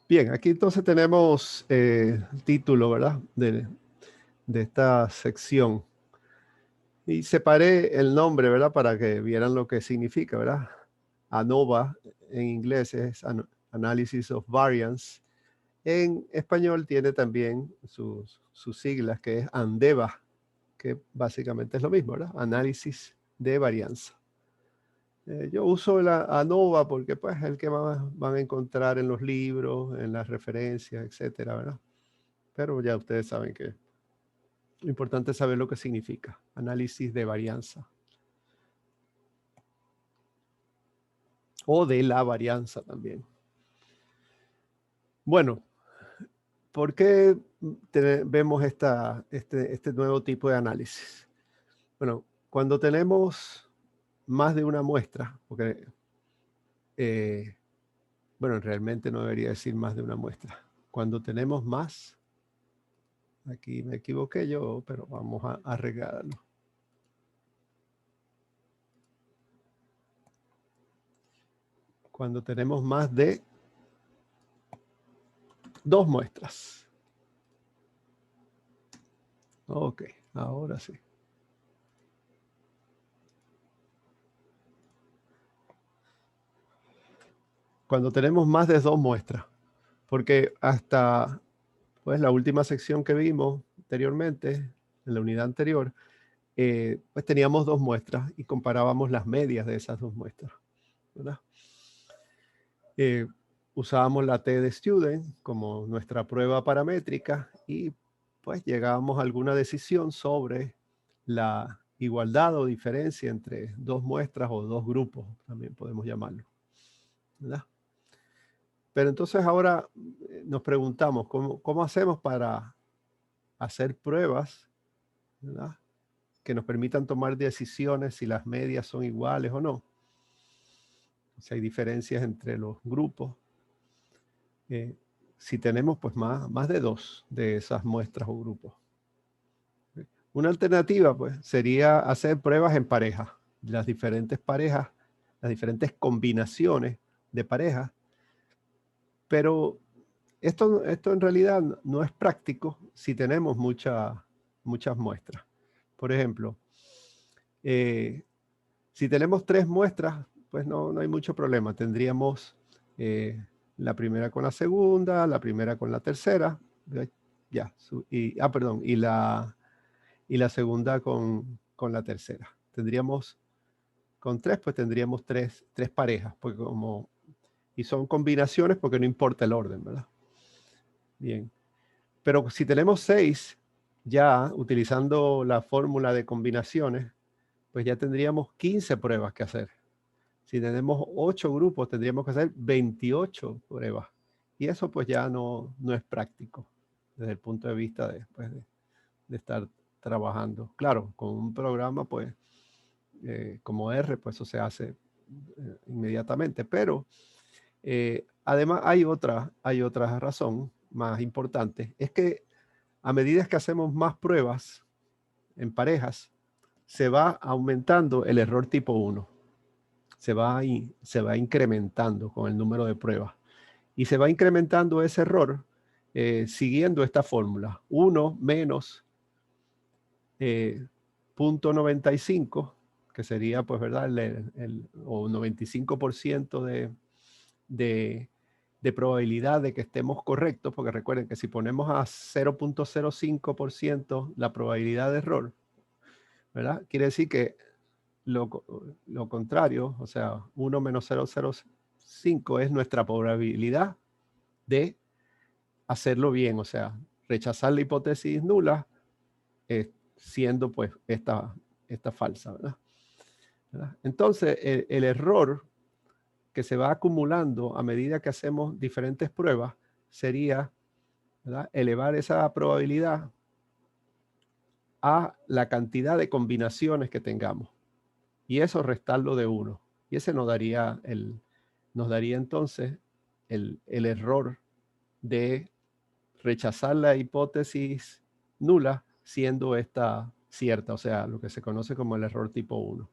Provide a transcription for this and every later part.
Bien, aquí entonces tenemos título, ¿verdad? De esta sección. Y separé el nombre, ¿verdad? Para que vieran lo que significa, ¿verdad? ANOVA en inglés es Analysis of Variance. En español tiene también sus siglas, que es ANDEVA, que básicamente es lo mismo, ¿verdad? Análisis de varianza. Yo uso la ANOVA porque pues, es el que más van a encontrar en los libros, en las referencias, etcétera, ¿verdad? Pero ya ustedes saben que lo importante es saber lo que significa. Análisis de varianza. O de la varianza también. Bueno, ¿por qué vemos este nuevo tipo de análisis? Bueno, cuando tenemos más de una muestra, porque, bueno, realmente no debería decir más de una muestra. Cuando tenemos más, aquí me equivoqué yo, pero vamos a arreglarlo. Cuando tenemos más de 2 muestras. Ok, ahora sí. Cuando tenemos más de 2 muestras, porque hasta pues, la última sección que vimos anteriormente, en la unidad anterior, pues teníamos 2 muestras y comparábamos las medias de esas 2 muestras, ¿verdad? Usábamos la T de Student como nuestra prueba paramétrica y pues llegábamos a alguna decisión sobre la igualdad o diferencia entre 2 muestras o 2 grupos, también podemos llamarlo, ¿verdad? Pero entonces ahora nos preguntamos, ¿cómo hacemos para hacer pruebas, ¿verdad?, que nos permitan tomar decisiones si las medias son iguales o no? Si hay diferencias entre los grupos. Si tenemos pues más de 2 de esas muestras o grupos. Una alternativa pues sería hacer pruebas en pareja. Las diferentes parejas, las diferentes combinaciones de parejas. Pero esto en realidad no es práctico si tenemos muchas muestras. Por ejemplo, si tenemos 3 muestras, pues no hay mucho problema. Tendríamos la primera con la segunda, la primera con la tercera, ya, perdón, y la segunda con la tercera. Tendríamos, con 3, pues tendríamos tres parejas, porque y son combinaciones porque no importa el orden, ¿verdad? Bien. Pero si tenemos 6, ya utilizando la fórmula de combinaciones, pues ya tendríamos 15 pruebas que hacer. Si tenemos 8 grupos, tendríamos que hacer 28 pruebas. Y eso pues ya no es práctico desde el punto de vista pues, de estar trabajando. Claro, con un programa pues como R, pues eso se hace inmediatamente. Pero además hay otra razón más importante. Es que a medida que hacemos más pruebas en parejas, se va aumentando el error tipo 1. Se va incrementando con el número de pruebas. Y se va incrementando ese error siguiendo esta fórmula. 1 menos 0.95, que sería, pues, ¿verdad? O 95% de probabilidad de que estemos correctos, porque recuerden que si ponemos a 0.05% la probabilidad de error, ¿verdad? Quiere decir que lo contrario, o sea, 1 menos 0.05 es nuestra probabilidad de hacerlo bien, o sea, rechazar la hipótesis nula siendo pues esta falsa, ¿verdad? Entonces, el error que se va acumulando a medida que hacemos diferentes pruebas sería, ¿verdad?, elevar esa probabilidad a la cantidad de combinaciones que tengamos. Y eso restarlo de 1. Y ese nos daría entonces el error de rechazar la hipótesis nula siendo esta cierta, o sea, lo que se conoce como el error tipo 1.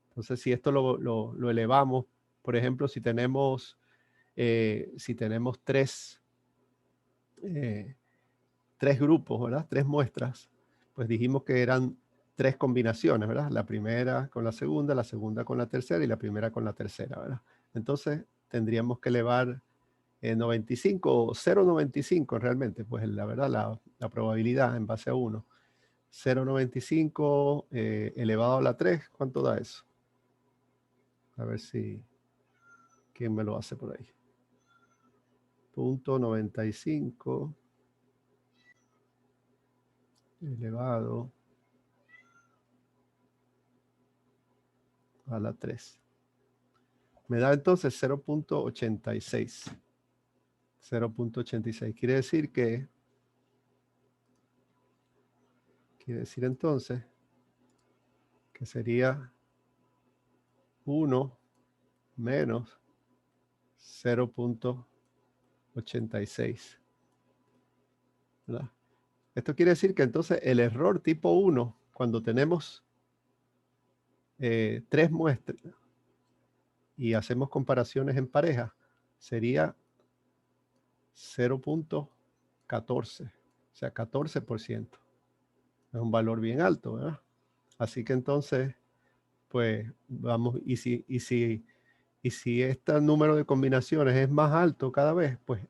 Entonces, si esto lo elevamos, por ejemplo, si tenemos si tenemos tres grupos, ¿verdad? Tres muestras, pues dijimos que eran tres combinaciones, ¿verdad? La primera con la segunda con la tercera y la primera con la tercera, ¿verdad? Entonces tendríamos que elevar 95 o 0,95 realmente, pues la verdad, la probabilidad en base a 1. 0,95 elevado a la 3, ¿cuánto da eso? A ver si, ¿quién me lo hace por ahí? 0,95 elevado a la 3. Me da entonces 0,86. 0,86. Quiere decir entonces que sería 1 menos 0,86. ¿Verdad? Esto quiere decir que entonces el error tipo 1, cuando tenemos tres muestras y hacemos comparaciones en pareja, sería 0,14, o sea, 14%. Es un valor bien alto, ¿verdad? Así que entonces, pues vamos, y si este número de combinaciones es más alto cada vez, pues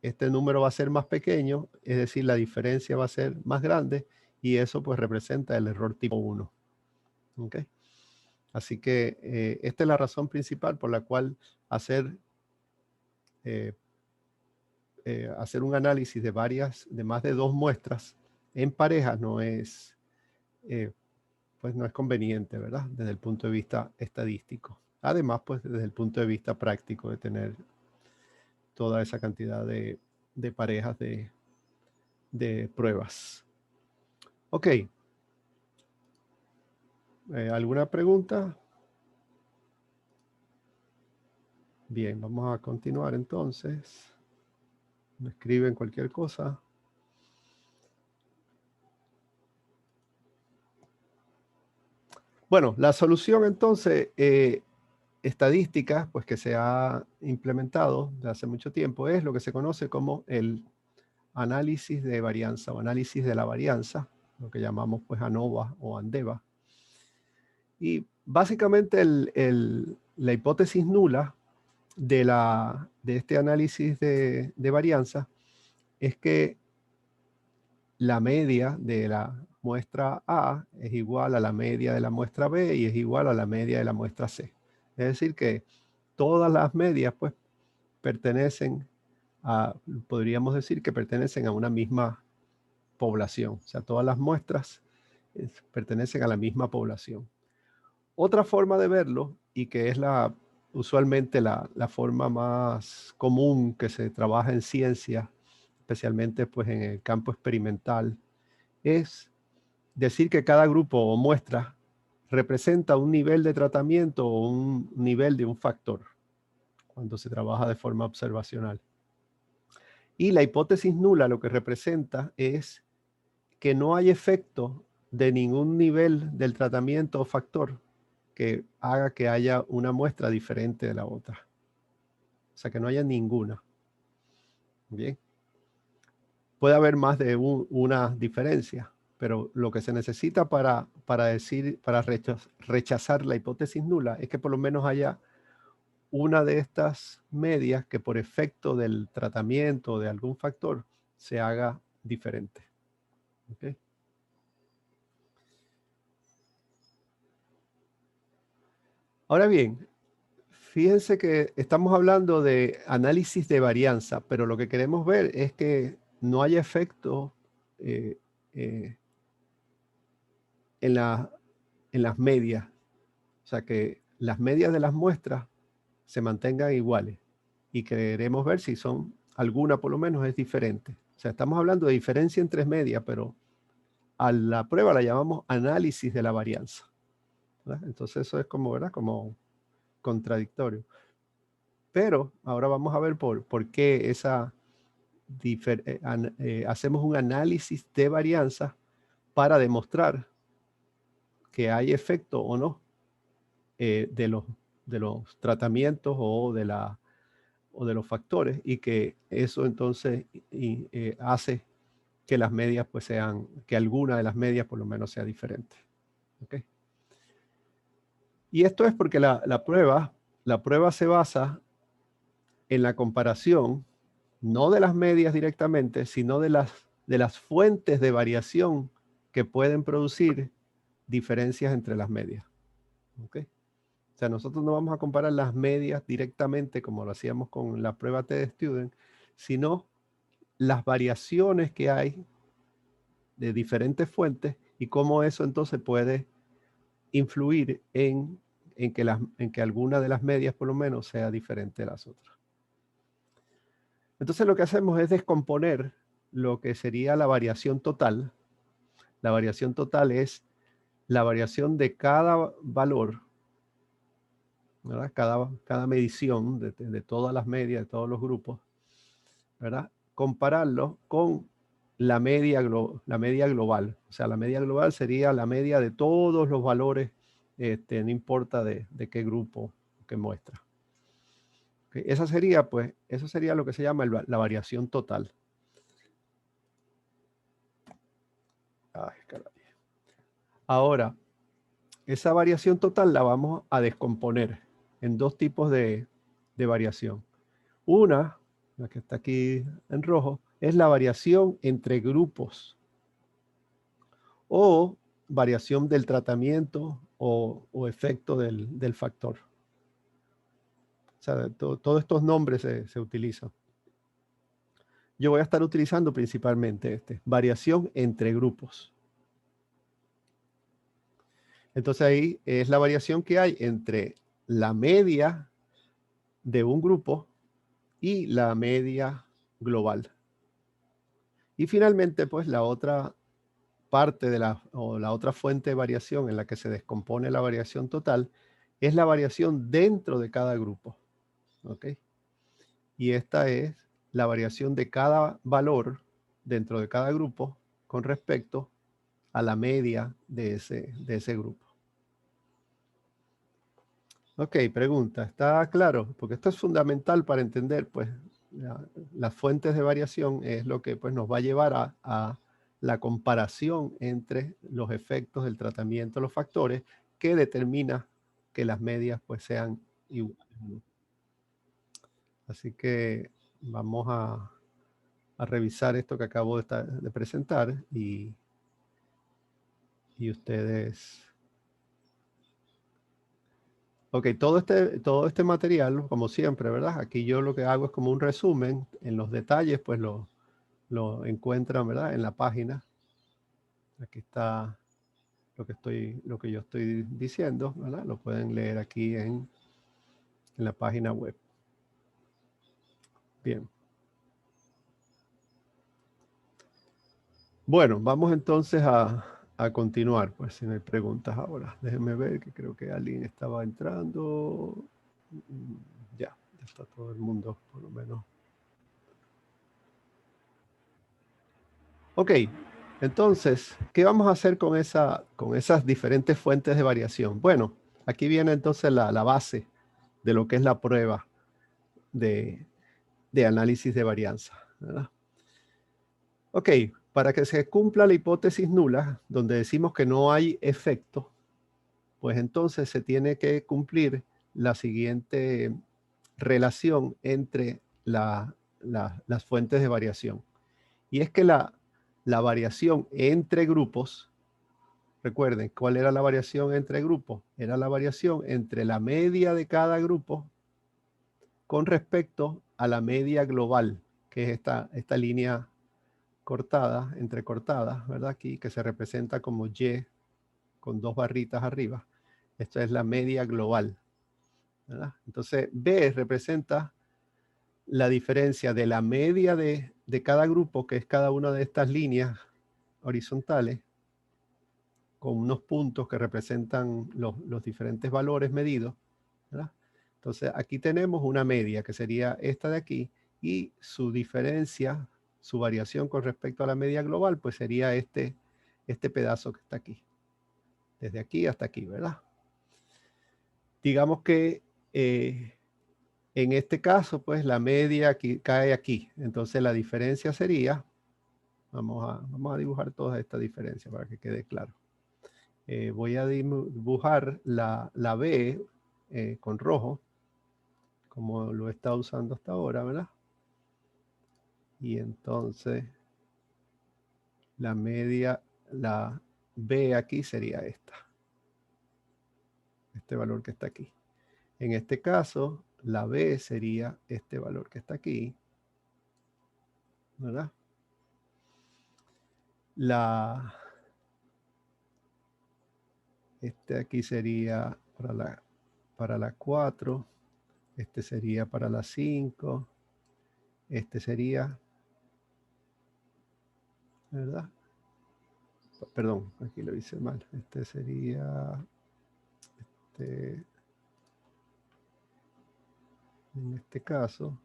este número va a ser más pequeño, es decir, la diferencia va a ser más grande y eso pues representa el error tipo 1. ¿Ok? Así que esta es la razón principal por la cual hacer un análisis de más de 2 muestras en pareja no es conveniente, ¿verdad? Desde el punto de vista estadístico. Además, pues desde el punto de vista práctico de tener toda esa cantidad de parejas de pruebas. Ok. ¿Alguna pregunta? Bien, vamos a continuar entonces. Me escriben cualquier cosa. Bueno, la solución entonces estadística, pues que se ha implementado desde hace mucho tiempo, es lo que se conoce como el análisis de varianza o análisis de la varianza, lo que llamamos pues ANOVA o ANDEVA. Y básicamente la hipótesis nula de este análisis de varianza es que la media de la muestra A es igual a la media de la muestra B y es igual a la media de la muestra C. Es decir que todas las medias pues pertenecen podríamos decir que pertenecen a una misma población. O sea, todas las muestras pertenecen a la misma población. Otra forma de verlo, y que es usualmente la forma más común que se trabaja en ciencia, especialmente pues en el campo experimental, es decir que cada grupo o muestra representa un nivel de tratamiento o un nivel de un factor cuando se trabaja de forma observacional. Y la hipótesis nula lo que representa es que no hay efecto de ningún nivel del tratamiento o factor que haga que haya una muestra diferente de la otra. O sea, que no haya ninguna. Bien. Puede haber más de una diferencia, pero lo que se necesita para rechazar la hipótesis nula es que por lo menos haya una de estas medias que por efecto del tratamiento de algún factor se haga diferente. ¿Okay? Ahora bien, fíjense que estamos hablando de análisis de varianza, pero lo que queremos ver es que no haya efecto eh, eh, en las medias. O sea, que las medias de las muestras se mantengan iguales y queremos ver si alguna por lo menos es diferente. O sea, estamos hablando de diferencia entre medias, pero a la prueba la llamamos análisis de la varianza. ¿Verdad? Entonces eso es como, ¿verdad? Como contradictorio. Pero ahora vamos a ver por qué hacemos un análisis de varianza para demostrar que hay efecto o no de los tratamientos o de o de los factores, y que eso entonces hace que las medias pues sean, que alguna de las medias por lo menos sea diferente. ¿Okay? Y esto es porque la prueba se basa en la comparación, no de las medias directamente, sino de las fuentes de variación que pueden producir diferencias entre las medias. ¿Okay? O sea, nosotros no vamos a comparar las medias directamente como lo hacíamos con la prueba TestStudent, sino las variaciones que hay de diferentes fuentes y cómo eso entonces puede influir en que alguna de las medias por lo menos sea diferente de las otras. Entonces lo que hacemos es descomponer lo que sería la variación total. La variación total es la variación de cada valor, ¿verdad? Cada medición de todas las medias, de todos los grupos, ¿verdad? Compararlo con la media global. O sea, la media global sería la media de todos los valores, no importa de qué grupo que muestra. ¿Okay? Eso sería lo que se llama la variación total. Ay, caray. Ahora, esa variación total la vamos a descomponer en dos tipos de variación. Una, la que está aquí en rojo, es la variación entre grupos o variación del tratamiento o efecto del factor. O sea, todos estos nombres se utilizan. Yo voy a estar utilizando principalmente variación entre grupos. Entonces ahí es la variación que hay entre la media de un grupo y la media global. Y finalmente, pues la otra parte la otra fuente de variación en la que se descompone la variación total es la variación dentro de cada grupo. ¿Ok? Y esta es la variación de cada valor dentro de cada grupo con respecto a la media de ese grupo. Ok, pregunta, ¿está claro? Porque esto es fundamental para entender, pues, las fuentes de variación es lo que pues, nos va a llevar a la comparación entre los efectos del tratamiento, los factores, que determina que las medias pues sean iguales. Así que vamos a revisar esto que acabo de presentar y ustedes... Ok, todo este material, como siempre, ¿verdad? Aquí yo lo que hago es como un resumen. En los detalles, pues lo encuentran, ¿verdad? En la página. Aquí está lo que yo estoy diciendo, ¿verdad? Lo pueden leer aquí en la página web. Bien. Bueno, vamos entonces a continuar, pues si no hay preguntas ahora. Déjenme ver, que creo que alguien estaba entrando. Ya está todo el mundo, por lo menos. Ok, entonces, ¿qué vamos a hacer con esas diferentes fuentes de variación? Bueno, aquí viene entonces la base de lo que es la prueba de análisis de varianza, ¿verdad? Ok, para que se cumpla la hipótesis nula, donde decimos que no hay efecto, pues entonces se tiene que cumplir la siguiente relación entre las fuentes de variación. Y es que la variación entre grupos, recuerden, ¿cuál era la variación entre grupos? Era la variación entre la media de cada grupo con respecto a la media global, que es esta línea cortada, entrecortada, ¿verdad? Aquí, que se representa como Y con dos barritas arriba. Esto es la media global, ¿verdad? Entonces, B representa la diferencia de la media de cada grupo, que es cada una de estas líneas horizontales, con unos puntos que representan los diferentes valores medidos, ¿verdad? Entonces, aquí tenemos una media, que sería esta de aquí, y su diferencia, su variación con respecto a la media global, pues sería este pedazo que está aquí. Desde aquí hasta aquí, ¿verdad? Digamos que En este caso, pues la media aquí, cae aquí. Entonces la diferencia sería, vamos a dibujar toda esta diferencia para que quede claro. Voy a dibujar la B con rojo, como lo he estado usando hasta ahora, ¿verdad? Y entonces la media, la B aquí sería esta. Este valor que está aquí. En este caso, la B sería este valor que está aquí, ¿verdad? Este aquí sería para la 4, este sería para la 5, este sería, ¿verdad? Perdón, aquí lo hice mal. Este sería, en este caso,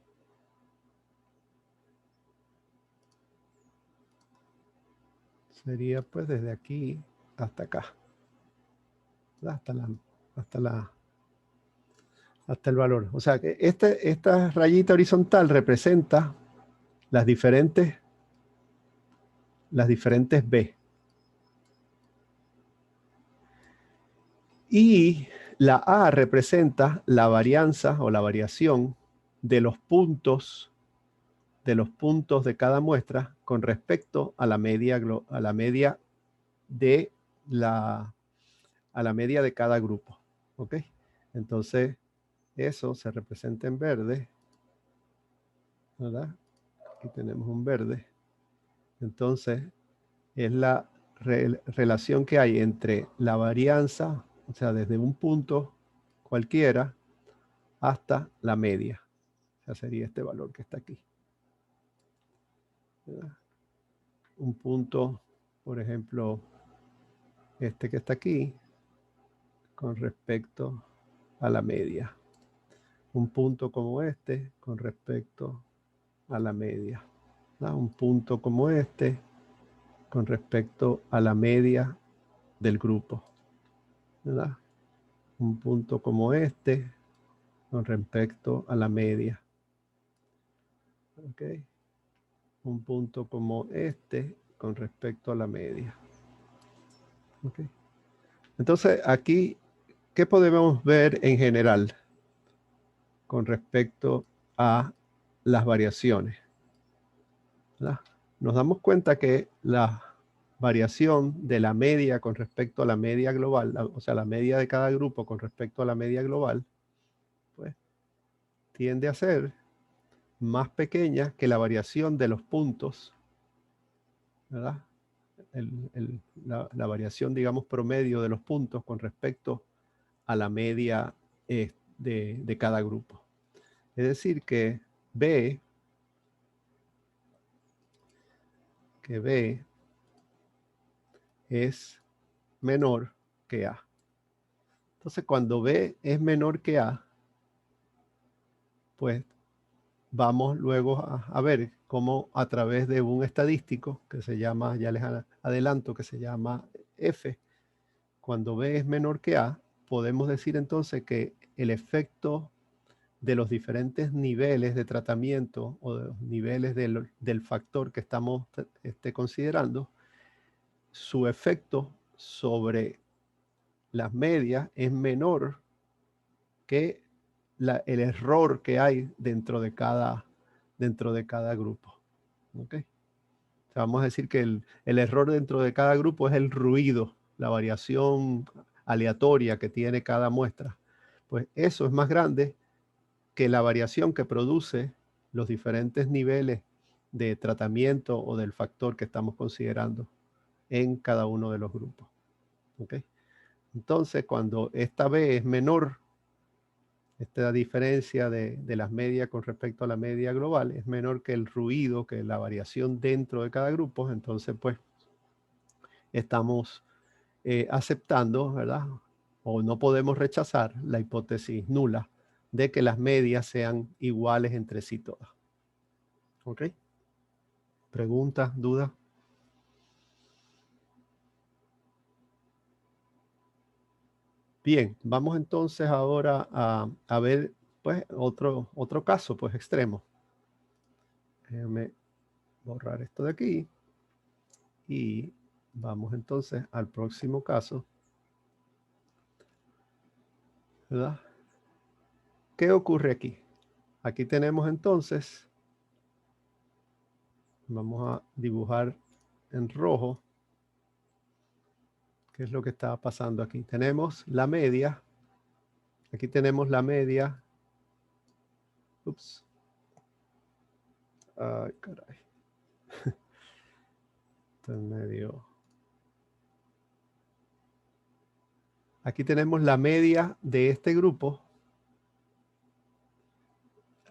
sería pues desde aquí hasta acá, ¿verdad? Hasta el valor. O sea que esta rayita horizontal representa las diferentes B. Y la A representa la varianza o la variación de los puntos de cada muestra con respecto a la media de cada grupo. ¿Ok? Entonces, eso se representa en verde, ¿verdad? Aquí tenemos un verde. Entonces, es la relación que hay entre la varianza, o sea, desde un punto cualquiera hasta la media. O sea, sería este valor que está aquí. ¿Verdad? Un punto, por ejemplo, este que está aquí, con respecto a la media. Un punto como este con respecto a la media. ¿Verdad? Un punto como este con respecto a la media del grupo. ¿Verdad? Un punto como este con respecto a la media. ¿Okay? Un punto como este con respecto a la media. ¿Okay? Entonces, aquí, ¿qué podemos ver en general con respecto a las variaciones? ¿Verdad? Nos damos cuenta que la variación de la media con respecto a la media global, o sea, la media de cada grupo con respecto a la media global, pues tiende a ser más pequeña que la variación de los puntos, ¿verdad? La variación, digamos, promedio de los puntos con respecto a la media de cada grupo. Es decir, que B es menor que A. Entonces, cuando B es menor que A, pues vamos luego a ver cómo a través de un estadístico que se llama, ya les adelanto, que se llama F, cuando B es menor que A, podemos decir entonces que el efecto de los diferentes niveles de tratamiento o de los niveles del factor que estamos considerando, su efecto sobre las medias es menor que el error que hay dentro de cada grupo. ¿Okay? O sea, vamos a decir que el error dentro de cada grupo es el ruido, la variación aleatoria que tiene cada muestra. Pues eso es más grande que la variación que produce los diferentes niveles de tratamiento o del factor que estamos considerando en cada uno de los grupos. ¿Okay? Entonces, cuando esta B es menor, esta diferencia de las medias con respecto a la media global es menor que el ruido, que la variación dentro de cada grupo, entonces pues estamos aceptando, ¿verdad? O no podemos rechazar la hipótesis nula de que las medias sean iguales entre sí todas. ¿Ok? ¿Preguntas, dudas? Bien, vamos entonces ahora a ver pues otro caso pues extremo. Déjame borrar esto de aquí y vamos entonces al próximo caso, ¿verdad? ¿Qué ocurre aquí? Aquí tenemos entonces, vamos a dibujar en rojo qué es lo que está pasando aquí. Tenemos la media, aquí tenemos la media. Ups. Ay, caray. Está en medio. Aquí tenemos la media de este grupo.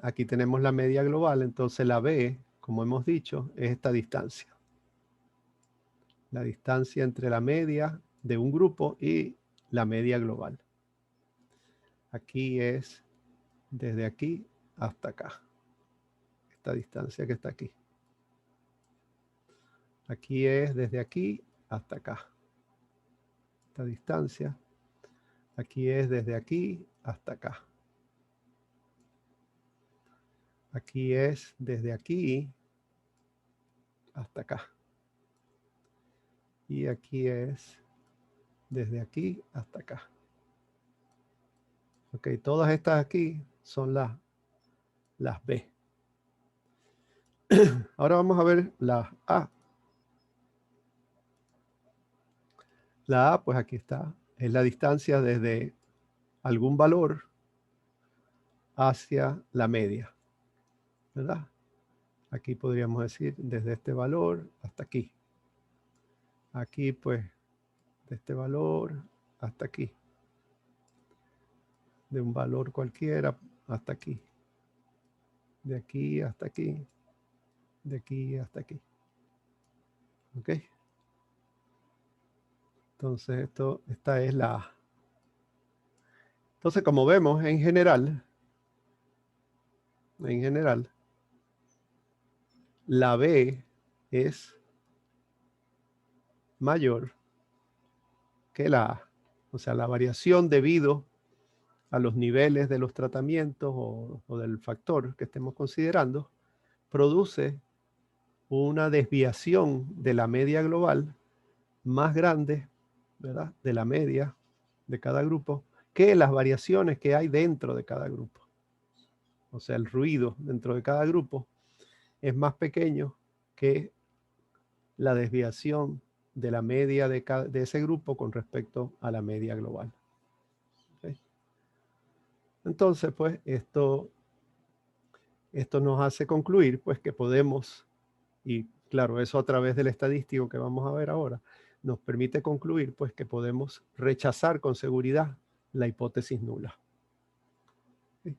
Aquí tenemos la media global, entonces la B, como hemos dicho, es esta distancia. La distancia entre la media de un grupo y la media global. Aquí es desde aquí hasta acá. Esta distancia que está aquí. Aquí es desde aquí hasta acá. Esta distancia. Aquí es desde aquí hasta acá. Aquí es desde aquí hasta acá. Y aquí es desde aquí hasta acá. Ok, todas estas aquí son las B. Ahora vamos a ver la A. La A, pues aquí está. Es la distancia desde algún valor hacia la media, ¿verdad? Aquí podríamos decir desde este valor hasta aquí. Aquí, pues, de este valor hasta aquí. De un valor cualquiera hasta aquí. De aquí hasta aquí. De aquí hasta aquí. ¿Ok? Entonces, esta es la A. Entonces, como vemos, en general, la B es mayor que la A. O sea, la variación debido a los niveles de los tratamientos o del factor que estemos considerando, produce una desviación de la media global más grande, ¿verdad?, de la media de cada grupo, que las variaciones que hay dentro de cada grupo. O sea, el ruido dentro de cada grupo es más pequeño que la desviación de la media de ese grupo con respecto a la media global. ¿Okay? Entonces, pues, esto nos hace concluir, pues, que podemos, y claro, eso a través del estadístico que vamos a ver ahora, nos permite concluir, pues, que podemos rechazar con seguridad la hipótesis nula. ¿Sí?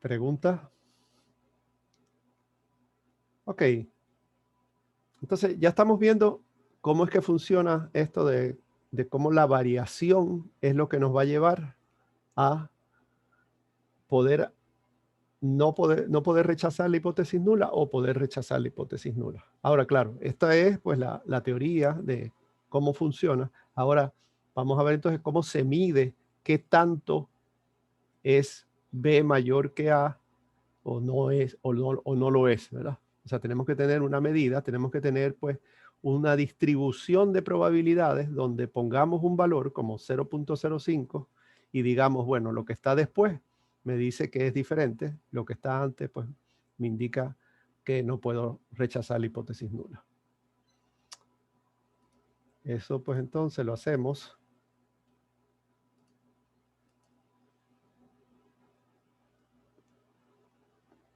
¿Pregunta? Ok. Entonces, ya estamos viendo cómo es que funciona esto de cómo la variación es lo que nos va a llevar a poder no poder rechazar la hipótesis nula o poder rechazar la hipótesis nula. Ahora, claro, esta es pues la teoría de cómo funciona. Ahora vamos a ver entonces cómo se mide qué tanto es B mayor que A o no es o no lo es, ¿verdad? O sea, tenemos que tener una medida, tenemos que tener pues una distribución de probabilidades donde pongamos un valor como 0.05 y digamos, bueno, lo que está después me dice que es diferente, lo que está antes pues me indica que no puedo rechazar la hipótesis nula. Eso pues entonces lo hacemos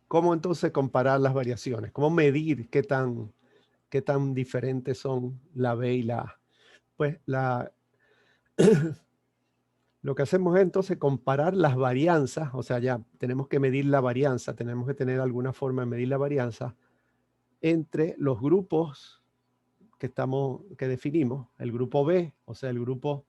¿cómo entonces comparar las variaciones? ¿Cómo medir qué tan diferentes son la B y la A? Pues lo que hacemos es entonces comparar las varianzas, o sea, ya tenemos que medir la varianza, tenemos que tener alguna forma de medir la varianza entre los grupos que definimos, el grupo B, o sea, el grupo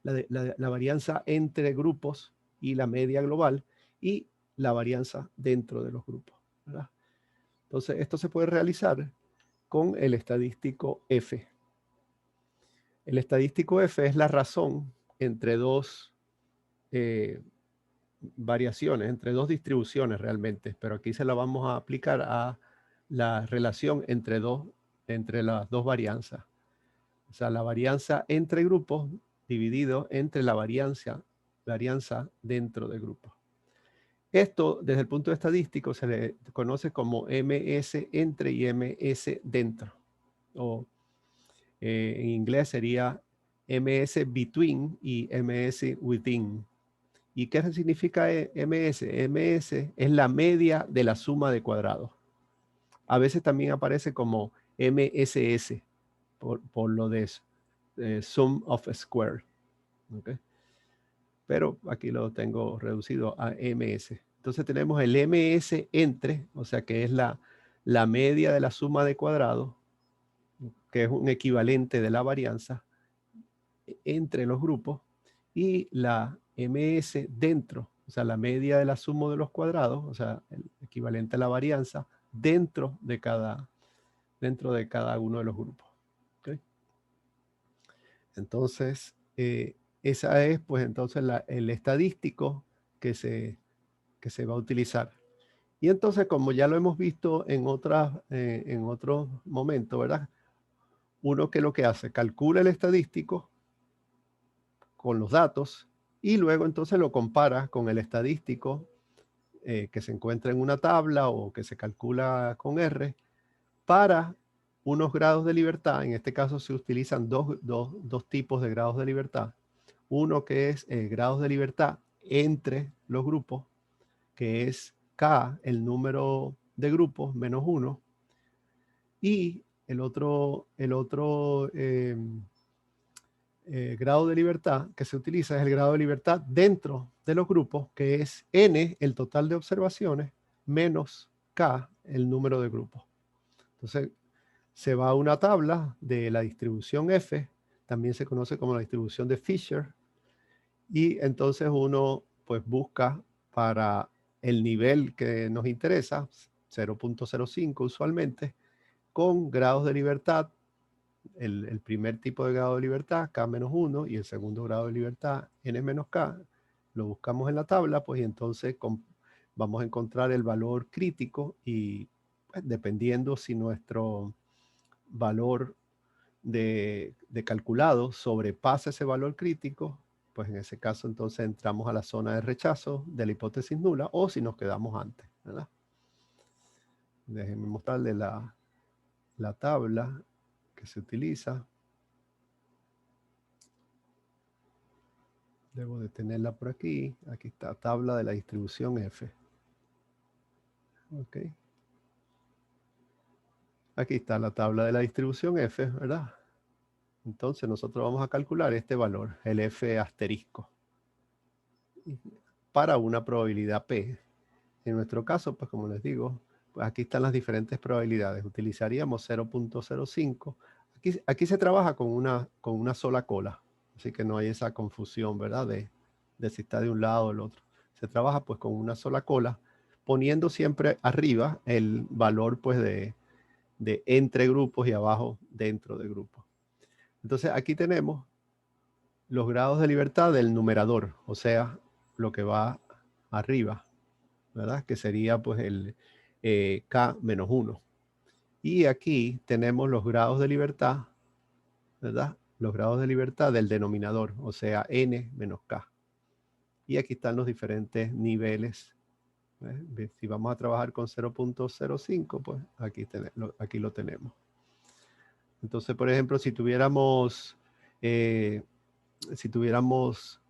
la varianza entre grupos y la media global, y la varianza dentro de los grupos, ¿verdad? Entonces, esto se puede realizar con el estadístico F. El estadístico F es la razón entre dos variaciones, entre dos distribuciones realmente, pero aquí se la vamos a aplicar a la relación entre las dos varianzas. O sea, la varianza entre grupos dividido entre la varianza dentro de grupos. Esto, desde el punto estadístico, se le conoce como MS entre y MS dentro. O en inglés sería MS between y MS within. ¿Y qué significa MS? MS es la media de la suma de cuadrados. A veces también aparece como MSS, por lo de eso, sum of square. ¿Okay? Pero aquí lo tengo reducido a MS. Entonces tenemos el MS entre, o sea que es la media de la suma de cuadrados, que es un equivalente de la varianza entre los grupos, y la MS dentro, o sea, la media de la suma de los cuadrados, o sea, el equivalente a la varianza dentro de cada uno de los grupos. ¿Okay? Entonces, esa es, pues, entonces el estadístico que se va a utilizar. Y entonces, como ya lo hemos visto en otros momentos, ¿verdad? Uno que lo que hace, calcula el estadístico con los datos y luego entonces lo compara con el estadístico que se encuentra en una tabla o que se calcula con R para unos grados de libertad. En este caso se utilizan dos tipos de grados de libertad. Uno que es grados de libertad entre los grupos, que es K, el número de grupos, menos 1. Y el otro grado de libertad que se utiliza es el grado de libertad dentro de los grupos, que es N, el total de observaciones, menos K, el número de grupos. Entonces, se va a una tabla de la distribución F, también se conoce como la distribución de Fisher, y entonces uno pues busca para el nivel que nos interesa, 0.05 usualmente, con grados de libertad, el primer tipo de grado de libertad, K-1, y el segundo grado de libertad, N-K, lo buscamos en la tabla, pues y entonces vamos a encontrar el valor crítico y pues, dependiendo si nuestro valor de calculado sobrepasa ese valor crítico, pues en ese caso entonces entramos a la zona de rechazo de la hipótesis nula o si nos quedamos antes, ¿verdad? Déjenme mostrarle la tabla que se utiliza. Debo de tenerla por aquí. Aquí está, tabla de la distribución F. Ok. Aquí está la tabla de la distribución F, ¿verdad? Entonces nosotros vamos a calcular este valor, el F asterisco, para una probabilidad P. En nuestro caso, pues como les digo, pues aquí están las diferentes probabilidades. Utilizaríamos 0.05. Aquí se trabaja con una sola cola, así que no hay esa confusión, ¿verdad? De si está de un lado o del otro. Se trabaja pues con una sola cola, poniendo siempre arriba el valor pues de entre grupos y abajo dentro de grupos. Entonces aquí tenemos los grados de libertad del numerador, o sea, lo que va arriba, ¿verdad? Que sería pues el K-1. Y aquí tenemos los grados de libertad, ¿verdad? Los grados de libertad del denominador, o sea, N menos K. Y aquí están los diferentes niveles. Si vamos a trabajar con 0.05, pues aquí lo tenemos. Entonces, por ejemplo, si tuviéramos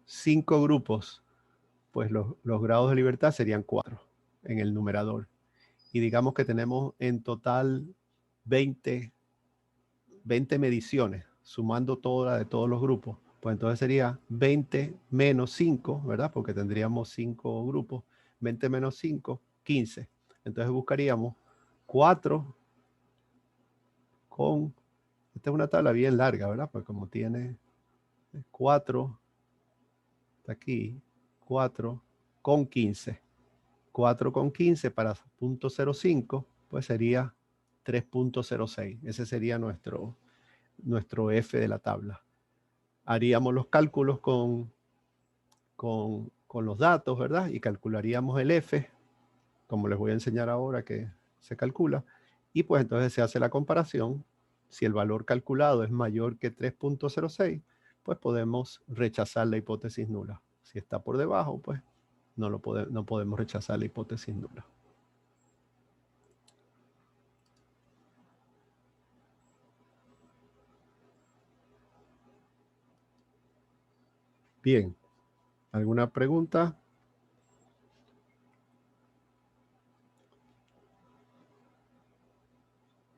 5 grupos, pues los grados de libertad serían 4 en el numerador. Y digamos que tenemos en total 20 mediciones, sumando todas de todos los grupos. Pues entonces sería 20 menos 5, ¿verdad? Porque tendríamos 5 grupos. 20 menos 5, 15. Entonces buscaríamos 4 con... Esta es una tabla bien larga, ¿verdad? Pues como tiene 4, está aquí, 4 con 15. 4 con 15 para 0.05, pues sería 3.06. Ese sería nuestro F de la tabla. Haríamos los cálculos con con los datos, ¿verdad? Y calcularíamos el F, como les voy a enseñar ahora que se calcula. Y pues entonces se hace la comparación. Si el valor calculado es mayor que 3.06, pues podemos rechazar la hipótesis nula. Si está por debajo, pues no podemos rechazar la hipótesis nula. Bien, ¿alguna pregunta?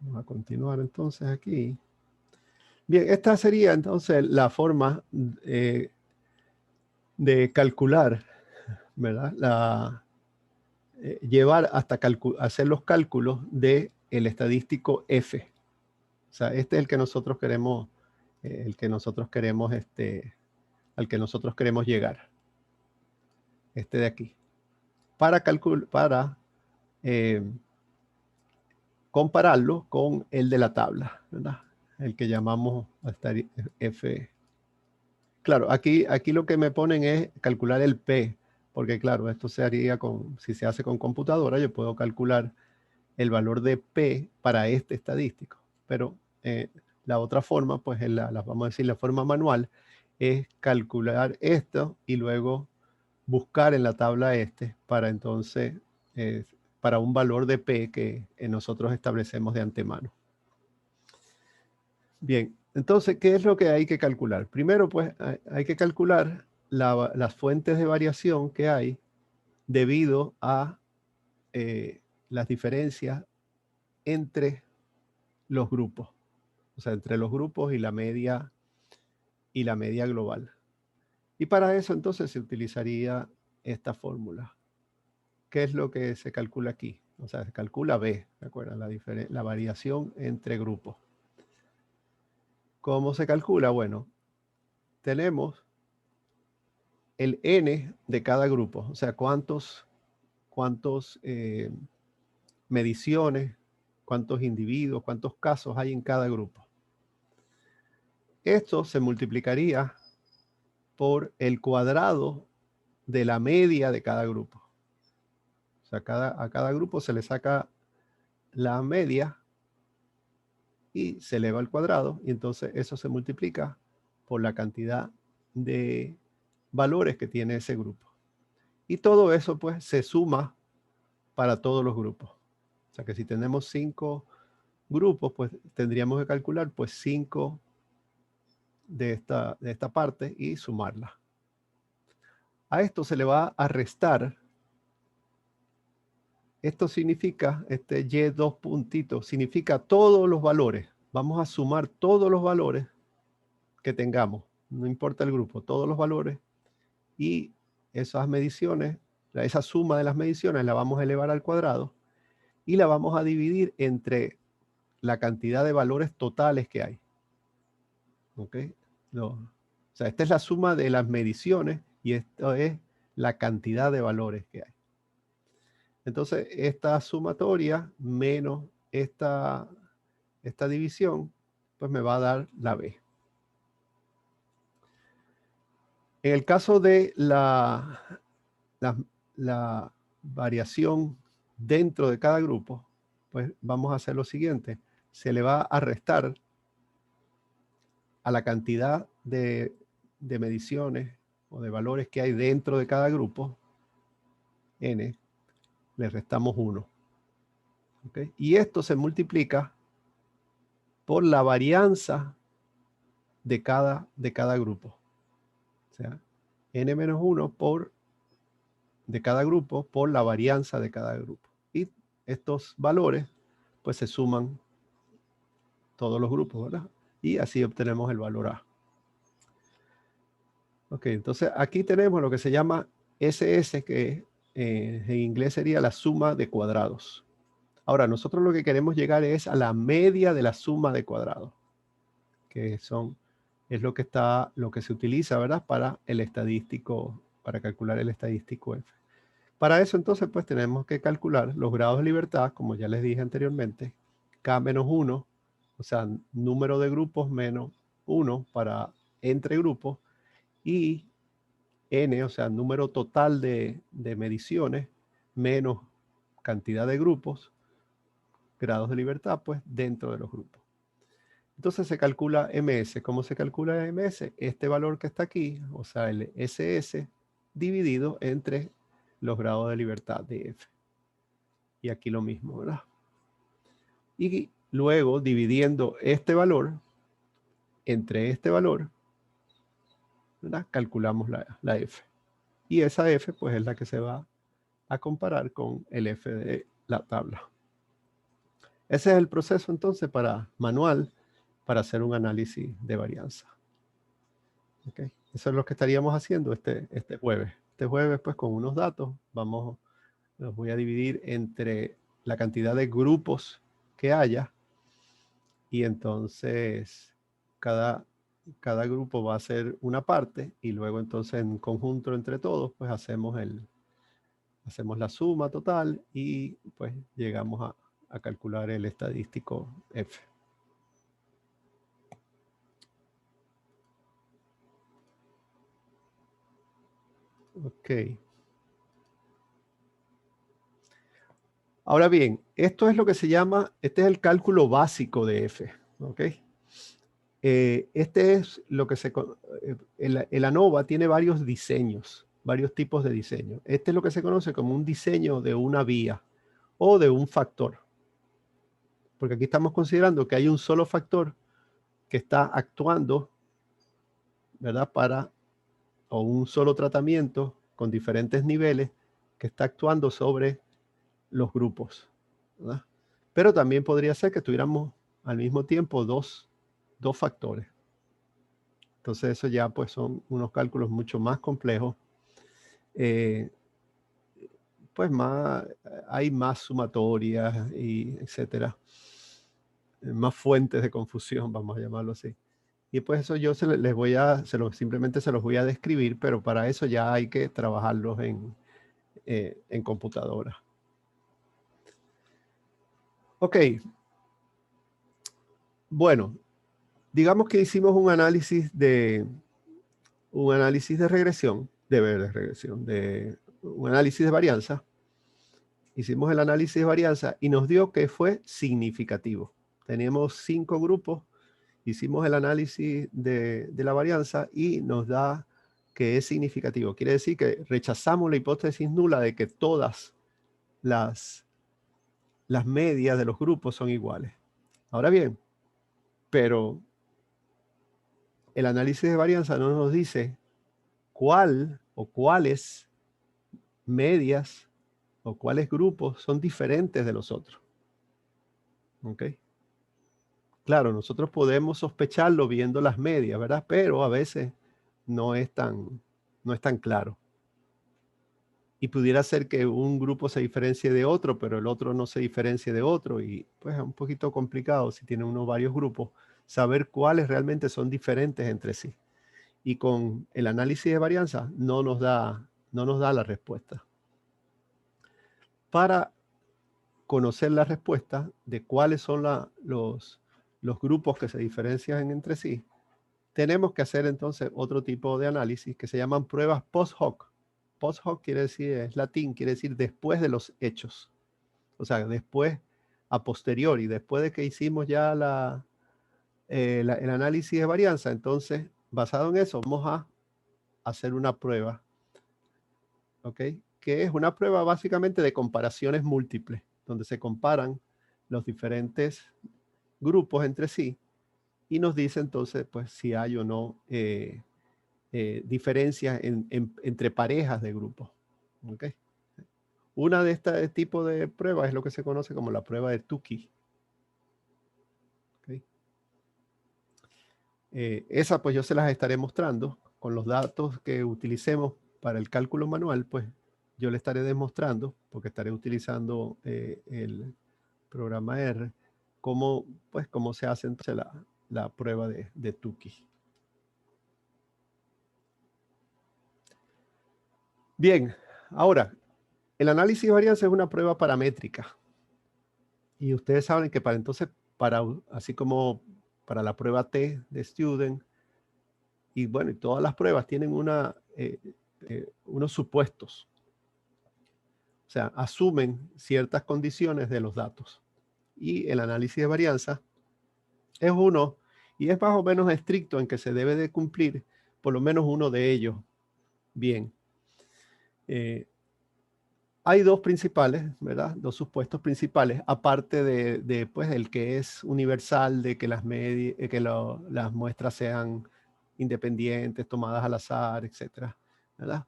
Vamos a continuar entonces aquí. Bien, esta sería entonces la forma de calcular, ¿verdad? Llevar hasta hacer los cálculos del estadístico F. O sea, este es el que nosotros queremos, al que nosotros queremos llegar. Este de aquí. Para compararlo con el de la tabla, ¿verdad? El que llamamos F. Claro, aquí lo que me ponen es calcular el P, porque claro, esto se haría si se hace con computadora, yo puedo calcular el valor de P para este estadístico. Pero la otra forma, pues vamos a decir, la forma manual, es calcular esto y luego buscar en la tabla para entonces, para un valor de P que nosotros establecemos de antemano. Bien, entonces, ¿qué es lo que hay que calcular? Primero, pues, hay que calcular las fuentes de variación que hay debido a las diferencias entre los grupos. O sea, entre los grupos y la media global. Y para eso, entonces, se utilizaría esta fórmula. ¿Qué es lo que se calcula aquí? O sea, se calcula B, ¿de acuerdo? La variación entre grupos. ¿Cómo se calcula? Bueno, tenemos el N de cada grupo, o sea, cuántos mediciones, cuántos individuos, cuántos casos hay en cada grupo. Esto se multiplicaría por el cuadrado de la media de cada grupo. O sea, a cada grupo se le saca la media y se eleva al cuadrado, y entonces eso se multiplica por la cantidad de valores que tiene ese grupo. Y todo eso pues se suma para todos los grupos. O sea que si tenemos 5 grupos, pues tendríamos que calcular pues 5 de esta parte y sumarla. A esto se le va a restar. Esto significa, Y2 puntitos, significa todos los valores. Vamos a sumar todos los valores que tengamos, no importa el grupo, todos los valores, y esas mediciones, esa suma de las mediciones la vamos a elevar al cuadrado y la vamos a dividir entre la cantidad de valores totales que hay. ¿Ok? O sea, esta es la suma de las mediciones y esto es la cantidad de valores que hay. Entonces, esta sumatoria menos esta división, pues me va a dar la B. En el caso de la variación dentro de cada grupo, pues vamos a hacer lo siguiente. Se le va a restar a la cantidad de mediciones o de valores que hay dentro de cada grupo, N, le restamos 1. ¿Okay? Y esto se multiplica por la varianza de cada grupo. O sea, N-1 de cada grupo por la varianza de cada grupo. Y estos valores pues se suman todos los grupos, ¿verdad? Y así obtenemos el valor A. Ok, entonces aquí tenemos lo que se llama SS, que en inglés sería la suma de cuadrados. Ahora, nosotros lo que queremos llegar es a la media de la suma de cuadrados, que es lo que se utiliza, ¿verdad? Para calcular el estadístico F. Para eso, entonces, pues tenemos que calcular los grados de libertad, como ya les dije anteriormente, K-1, o sea, número de grupos menos 1 para entre grupos, y n, o sea, número total de mediciones, menos cantidad de grupos, grados de libertad, pues, dentro de los grupos. Entonces se calcula MS. ¿Cómo se calcula MS? Este valor que está aquí, o sea, el SS, dividido entre los grados de libertad de F. Y aquí lo mismo, ¿verdad? Y luego, dividiendo este valor entre este valor, ¿verdad? Calculamos la F. Y esa F, pues, es la que se va a comparar con el F de la tabla. Ese es el proceso, entonces, manual para hacer un análisis de varianza. ¿Okay? Eso es lo que estaríamos haciendo este jueves. Este jueves, pues, con unos datos, los voy a dividir entre la cantidad de grupos que haya, y entonces cada grupo va a ser una parte, y luego entonces en conjunto entre todos, pues hacemos la suma total y pues llegamos a calcular el estadístico F. Ok. Ahora bien, esto es lo que se llama, este es el cálculo básico de F. ¿Ok? Este es lo que el ANOVA tiene varios diseños, varios tipos de diseño. Este es lo que se conoce como un diseño de una vía o de un factor. Porque aquí estamos considerando que hay un solo factor que está actuando, ¿verdad? O un solo tratamiento con diferentes niveles que está actuando sobre los grupos, ¿verdad? Pero también podría ser que tuviéramos al mismo tiempo dos factores. Entonces eso ya pues son unos cálculos mucho más complejos. Pues hay más sumatorias y etcétera. Más fuentes de confusión, vamos a llamarlo así. Y pues eso yo simplemente se los voy a describir, pero para eso ya hay que trabajarlos en computadora. Ok. Bueno, digamos que hicimos un análisis de regresión, un análisis de varianza. Hicimos el análisis de varianza y nos dio que fue significativo. Teníamos 5 grupos, hicimos el análisis de la varianza y nos da que es significativo. Quiere decir que rechazamos la hipótesis nula de que todas las medias de los grupos son iguales. Ahora bien, pero el análisis de varianza no nos dice cuál o cuáles medias o cuáles grupos son diferentes de los otros. ¿Ok? Claro, nosotros podemos sospecharlo viendo las medias, ¿verdad? Pero a veces no es tan claro. Y pudiera ser que un grupo se diferencie de otro, pero el otro no se diferencie de otro. Y pues es un poquito complicado si tiene uno varios grupos, saber cuáles realmente son diferentes entre sí. Y con el análisis de varianza no nos da la respuesta. Para conocer la respuesta de cuáles son los grupos que se diferencian entre sí, tenemos que hacer entonces otro tipo de análisis que se llaman pruebas post hoc. Post hoc quiere decir, es latín, quiere decir después de los hechos. O sea, después, a posteriori, después de que hicimos ya el análisis de varianza, entonces, basado en eso, vamos a hacer una prueba, ¿ok? Que es una prueba básicamente de comparaciones múltiples, donde se comparan los diferentes grupos entre sí y nos dice entonces, pues, si hay o no diferencias entre parejas de grupos. ¿Okay? Una de este tipo de pruebas es lo que se conoce como la prueba de Tukey. ¿Okay? Esa pues yo se las estaré mostrando con los datos que utilicemos para el cálculo manual, pues yo le estaré demostrando, porque estaré utilizando el programa R, cómo se hace entonces la prueba de Tukey. Bien, ahora, el análisis de varianza es una prueba paramétrica. Y ustedes saben que así como para la prueba T de Student, y bueno, y todas las pruebas tienen unos supuestos. O sea, asumen ciertas condiciones de los datos. Y el análisis de varianza es uno, y es más o menos estricto en que se debe de cumplir por lo menos uno de ellos bien. Hay dos principales, ¿verdad? Dos supuestos principales, aparte de pues, el que es universal, de que las muestras sean independientes, tomadas al azar, etcétera, ¿verdad?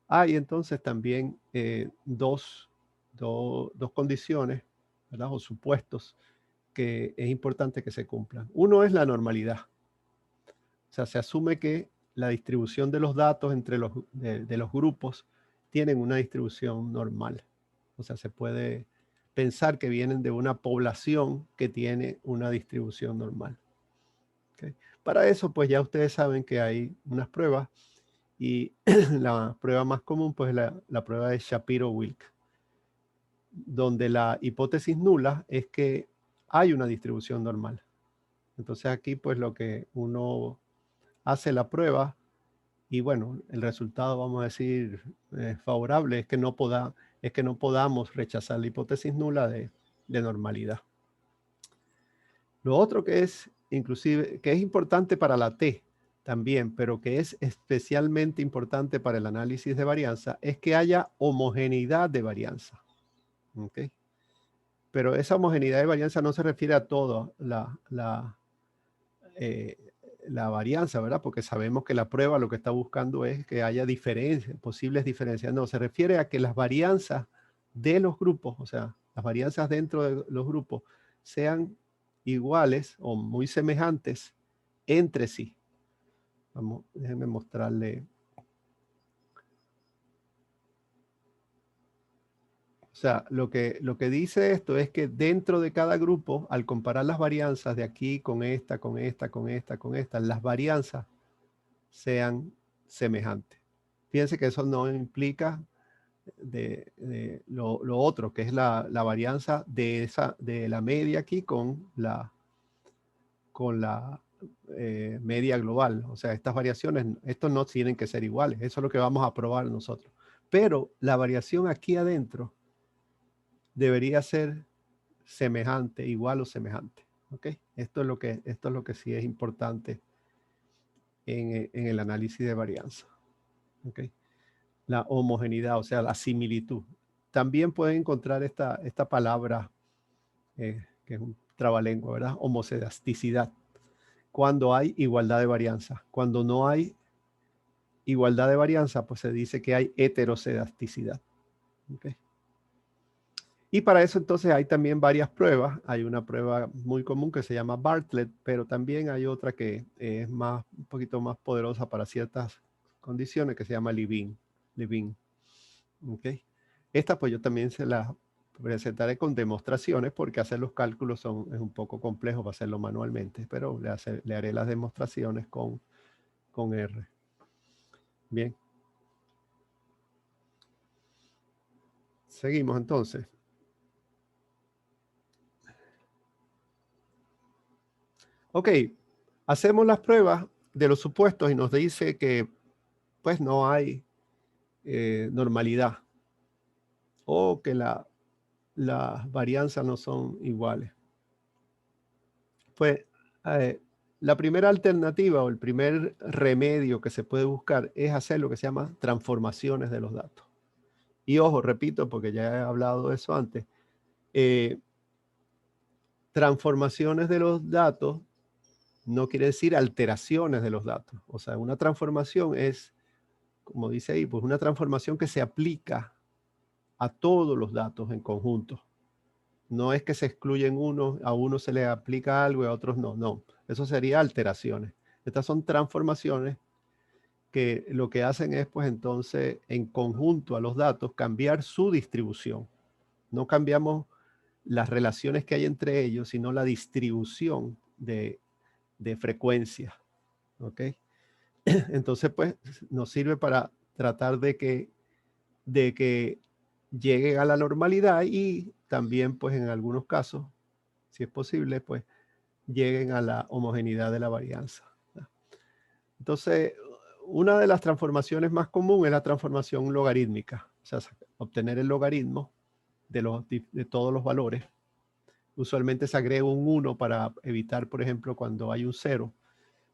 Hay entonces también dos condiciones, ¿verdad? O supuestos que es importante que se cumplan. Uno es la normalidad. O sea, se asume que la distribución de los datos entre de los grupos tienen una distribución normal. O sea, se puede pensar que vienen de una población que tiene una distribución normal. ¿Okay? Para eso, pues ya ustedes saben que hay unas pruebas y la prueba más común, pues la prueba de Shapiro-Wilk, donde la hipótesis nula es que hay una distribución normal. Entonces aquí, pues lo que uno hace la prueba y bueno, el resultado, vamos a decir, favorable es que no podamos rechazar la hipótesis nula de normalidad. Lo otro que es, inclusive, que es importante para la T también, pero que es especialmente importante para el análisis de varianza, es que haya homogeneidad de varianza. ¿Okay? Pero esa homogeneidad de varianza no se refiere a todo la varianza, ¿verdad? Porque sabemos que la prueba lo que está buscando es que haya diferencias, posibles diferencias. No, se refiere a que las varianzas de los grupos, o sea, las varianzas dentro de los grupos, sean iguales o muy semejantes entre sí. Vamos, déjenme mostrarle. O sea, lo que dice esto es que dentro de cada grupo, al comparar las varianzas de aquí con esta, con esta, con esta, con esta, las varianzas sean semejantes. Fíjense que eso no implica lo otro, que es la varianza de la media aquí con la media global. O sea, estas variaciones, estos no tienen que ser iguales. Eso es lo que vamos a probar nosotros. Pero la variación aquí adentro debería ser semejante, igual o semejante. ¿Ok? Esto es lo que sí es importante en el análisis de varianza. ¿Ok? La homogeneidad, o sea, la similitud. También pueden encontrar esta palabra, que es un trabalengua, ¿verdad? Homocedasticidad. Cuando hay igualdad de varianza. Cuando no hay igualdad de varianza, pues se dice que hay heterocedasticidad. ¿Okay? Y para eso entonces hay también varias pruebas. Hay una prueba muy común que se llama Bartlett, pero también hay otra que es un poquito más poderosa para ciertas condiciones que se llama Levine. ¿Okay? Esta pues yo también se la presentaré con demostraciones porque hacer los cálculos es un poco complejo para hacerlo manualmente, pero le haré las demostraciones con R. Bien. Seguimos entonces. Ok, hacemos las pruebas de los supuestos y nos dice que pues no hay normalidad o que las varianzas no son iguales. Pues la primera alternativa o el primer remedio que se puede buscar es hacer lo que se llama transformaciones de los datos. Y ojo, repito, porque ya he hablado de eso antes, transformaciones de los datos no quiere decir alteraciones de los datos. O sea, una transformación es, como dice ahí, pues una transformación que se aplica a todos los datos en conjunto. No es que se excluyen unos, a unos se le aplica algo y a otros no. No, eso sería alteraciones. Estas son transformaciones que lo que hacen es, pues entonces, en conjunto a los datos, cambiar su distribución. No cambiamos las relaciones que hay entre ellos, sino la distribución de frecuencia. ¿Ok? Entonces, pues, nos sirve para tratar de que lleguen a la normalidad y también, pues, en algunos casos, si es posible, pues, lleguen a la homogeneidad de la varianza. Entonces, una de las transformaciones más comunes es la transformación logarítmica, o sea, obtener el logaritmo de todos los valores. Usualmente se agrega un 1 para evitar, por ejemplo, cuando hay un 0,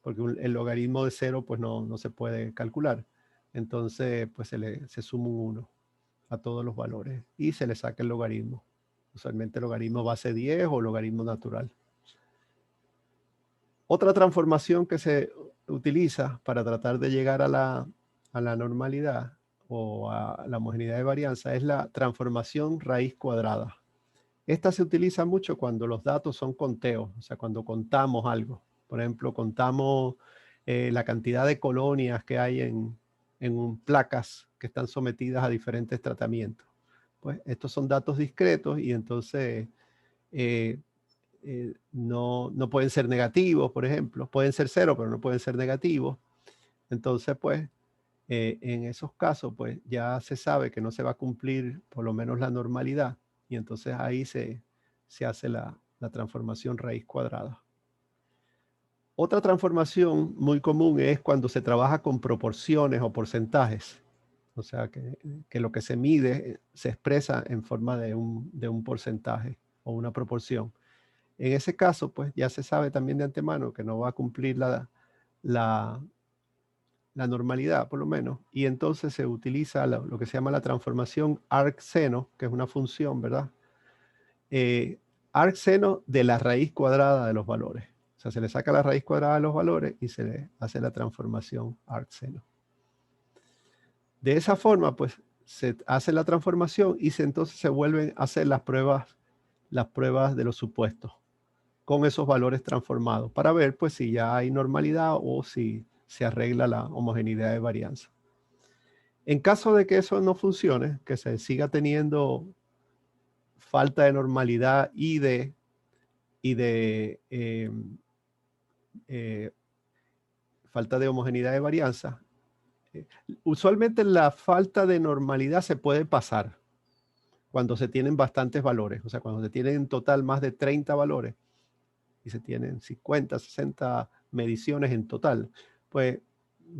porque el logaritmo de 0 pues no se puede calcular. Entonces pues se suma un 1 a todos los valores y se le saca el logaritmo. Usualmente logaritmo base 10 o logaritmo natural. Otra transformación que se utiliza para tratar de llegar a la normalidad o a la homogeneidad de varianza es la transformación raíz cuadrada. Esta se utiliza mucho cuando los datos son conteos, o sea, cuando contamos algo. Por ejemplo, contamos la cantidad de colonias que hay en placas que están sometidas a diferentes tratamientos. Pues estos son datos discretos y entonces no pueden ser negativos, por ejemplo. Pueden ser 0, pero no pueden ser negativos. Entonces, pues, en esos casos, pues ya se sabe que no se va a cumplir por lo menos la normalidad y entonces ahí se hace la transformación raíz cuadrada. Otra transformación muy común es cuando se trabaja con proporciones o porcentajes. O sea, que lo que se mide se expresa en forma de un porcentaje o una proporción. En ese caso, pues ya se sabe también de antemano que no va a cumplir la normalidad, por lo menos, y entonces se utiliza lo que se llama la transformación arc-seno, que es una función, ¿verdad? Arc-seno de la raíz cuadrada de los valores. O sea, se le saca la raíz cuadrada de los valores y se le hace la transformación arc-seno. De esa forma, pues, se hace la transformación y entonces se vuelven a hacer las pruebas de los supuestos con esos valores transformados para ver, pues, si ya hay normalidad o si se arregla la homogeneidad de varianza. En caso de que eso no funcione, que se siga teniendo falta de normalidad y de falta de homogeneidad de varianza, usualmente la falta de normalidad se puede pasar cuando se tienen bastantes valores, o sea, cuando se tienen en total más de 30 valores y se tienen 50, 60 mediciones en total, pues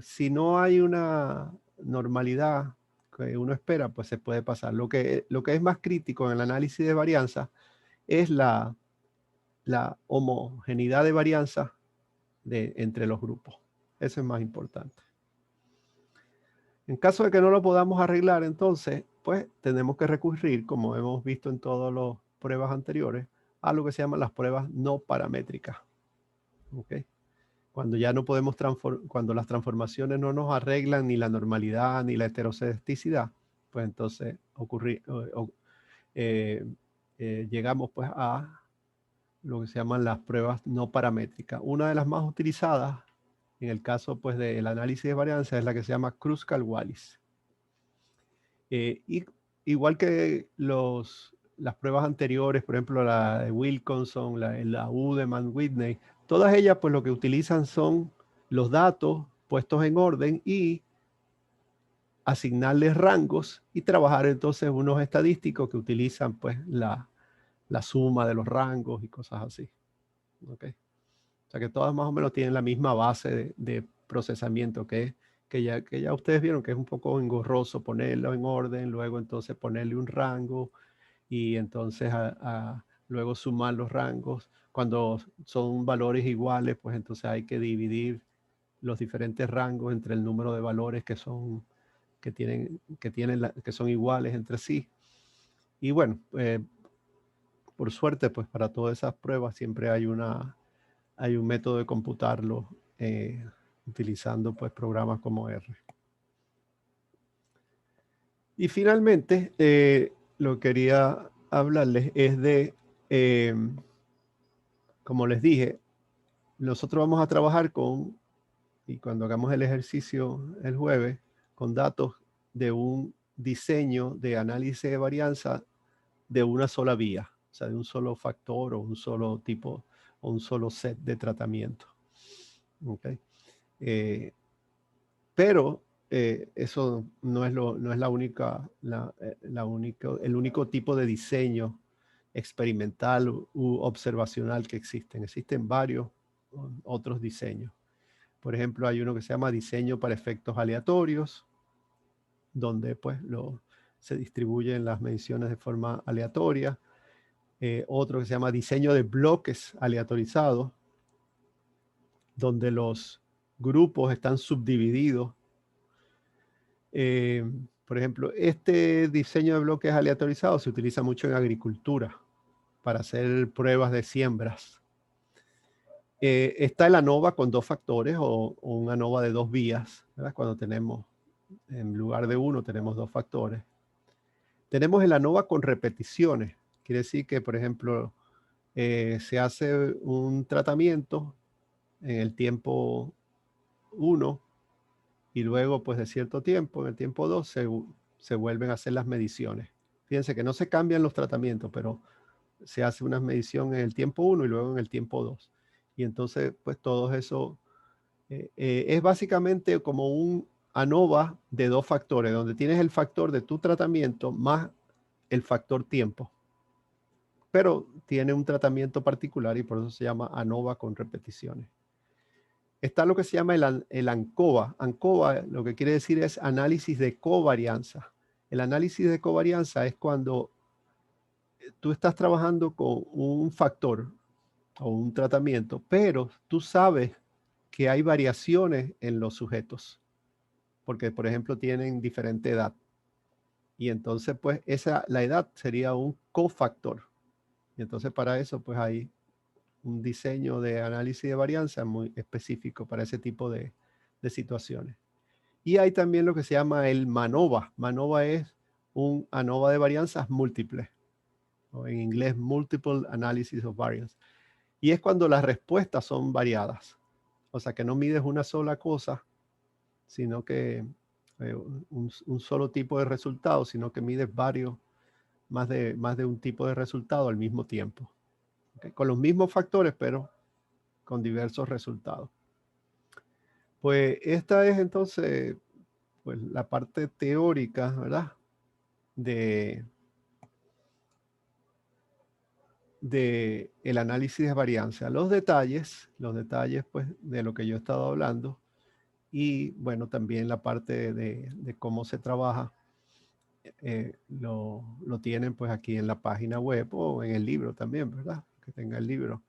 si no hay una normalidad que uno espera, pues se puede pasar. Lo que es más crítico en el análisis de varianza es la homogeneidad de varianza entre los grupos. Eso es más importante. En caso de que no lo podamos arreglar, entonces, pues tenemos que recurrir, como hemos visto en todas las pruebas anteriores, a lo que se llaman las pruebas no paramétricas. ¿Okay? Cuando ya no podemos cuando las transformaciones no nos arreglan ni la normalidad ni la heteroscedesticidad, pues entonces llegamos pues a lo que se llaman las pruebas no paramétricas. Una de las más utilizadas en el caso pues del análisis de varianza es la que se llama Kruskal-Wallis. Y igual que las pruebas anteriores, por ejemplo la de Wilkinson, la Udeman-Whitney, todas ellas pues lo que utilizan son los datos puestos en orden y asignarles rangos y trabajar entonces unos estadísticos que utilizan pues la suma de los rangos y cosas así. ¿Okay? O sea que todas más o menos tienen la misma base de procesamiento que ya ustedes vieron que es un poco engorroso ponerlo en orden, luego entonces ponerle un rango y entonces luego sumar los rangos. Cuando son valores iguales, pues entonces hay que dividir los diferentes rangos entre el número de valores que son iguales entre sí. Y bueno, por suerte, pues para todas esas pruebas siempre hay un método de computarlo utilizando pues programas como R. Y finalmente, lo que quería hablarles es de, como les dije, nosotros vamos a trabajar y cuando hagamos el ejercicio el jueves, con datos de un diseño de análisis de varianza de una sola vía, o sea, de un solo factor o un solo tipo o un solo set de tratamiento. ¿Okay? Pero eso no es el único tipo de diseño experimental u observacional que existen. Existen varios otros diseños. Por ejemplo, hay uno que se llama diseño para efectos aleatorios, donde pues se distribuyen las mediciones de forma aleatoria. Otro que se llama diseño de bloques aleatorizados, donde los grupos están subdivididos. Por ejemplo, este diseño de bloques aleatorizados se utiliza mucho en agricultura para hacer pruebas de siembras. Está el ANOVA con 2 factores o un ANOVA de 2 vías, ¿verdad? Cuando tenemos, en lugar de uno, tenemos 2 factores. Tenemos el ANOVA con repeticiones. Quiere decir que, por ejemplo, se hace un tratamiento en el tiempo 1 y luego, pues de cierto tiempo, en el tiempo 2, se vuelven a hacer las mediciones. Fíjense que no se cambian los tratamientos, pero se hace una medición en el tiempo 1 y luego en el tiempo 2. Y entonces, pues todo eso es básicamente como un ANOVA de 2 factores, donde tienes el factor de tu tratamiento más el factor tiempo. Pero tiene un tratamiento particular y por eso se llama ANOVA con repeticiones. Está lo que se llama el ANCOVA. ANCOVA lo que quiere decir es análisis de covarianza. El análisis de covarianza es cuando tú estás trabajando con un factor o un tratamiento, pero tú sabes que hay variaciones en los sujetos, porque por ejemplo tienen diferente edad. Y entonces pues la edad sería un cofactor. Y entonces para eso pues hay un diseño de análisis de varianza muy específico para ese tipo de situaciones. Y hay también lo que se llama el MANOVA. MANOVA es un ANOVA de varianzas múltiples, o en inglés Multiple Analysis of Variance. Y es cuando las respuestas son variadas. O sea que no mides una sola cosa, sino que un solo tipo de resultado, sino que mides varios, más de un tipo de resultado al mismo tiempo. ¿Okay? Con los mismos factores, pero con diversos resultados. Pues esta es entonces pues, la parte teórica, ¿verdad? De el análisis de varianza. Los detalles pues de lo que yo he estado hablando y bueno, también la parte de cómo se trabaja, lo tienen pues aquí en la página web o en el libro también, ¿verdad? Que tenga el libro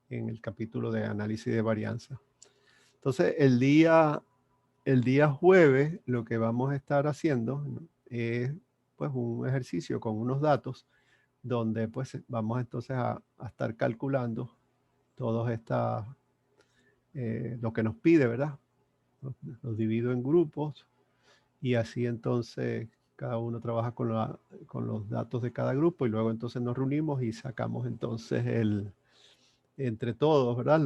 en el capítulo de análisis de varianza. Entonces, el día jueves lo que vamos a estar haciendo es pues un ejercicio con unos datos donde pues vamos entonces a estar calculando todos estas, lo que nos pide, ¿verdad? Los divido en grupos y así entonces cada uno trabaja con los datos de cada grupo y luego entonces nos reunimos y sacamos entonces entre todos, ¿verdad?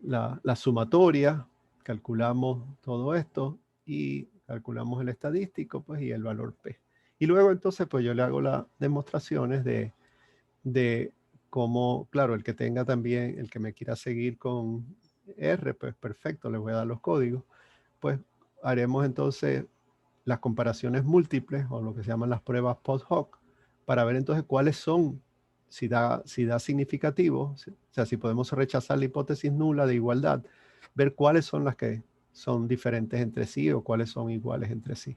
La sumatoria, calculamos todo esto y calculamos el estadístico, pues, y el valor P. Y luego entonces, pues yo le hago las demostraciones de cómo, claro, el que tenga también, el que me quiera seguir con R, pues perfecto, le voy a dar los códigos. Pues haremos entonces las comparaciones múltiples o lo que se llaman las pruebas post hoc para ver entonces cuáles son, si da significativo, o sea, si podemos rechazar la hipótesis nula de igualdad, ver cuáles son las que son diferentes entre sí o cuáles son iguales entre sí.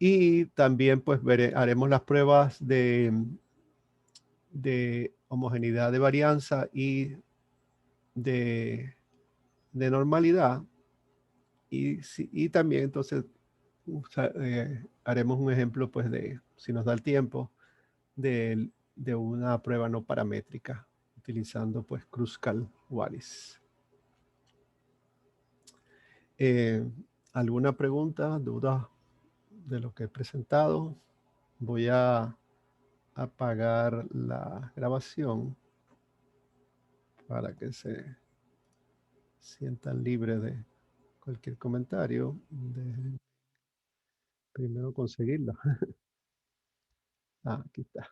Y también pues haremos las pruebas de homogeneidad de varianza y de normalidad. Y también entonces haremos un ejemplo, pues, si nos da el tiempo, de una prueba no paramétrica, utilizando, pues, Kruskal-Wallis. ¿Alguna pregunta, duda de lo que he presentado? Voy a apagar la grabación para que se sientan libres de cualquier comentario. Primero conseguirla. Aquí está.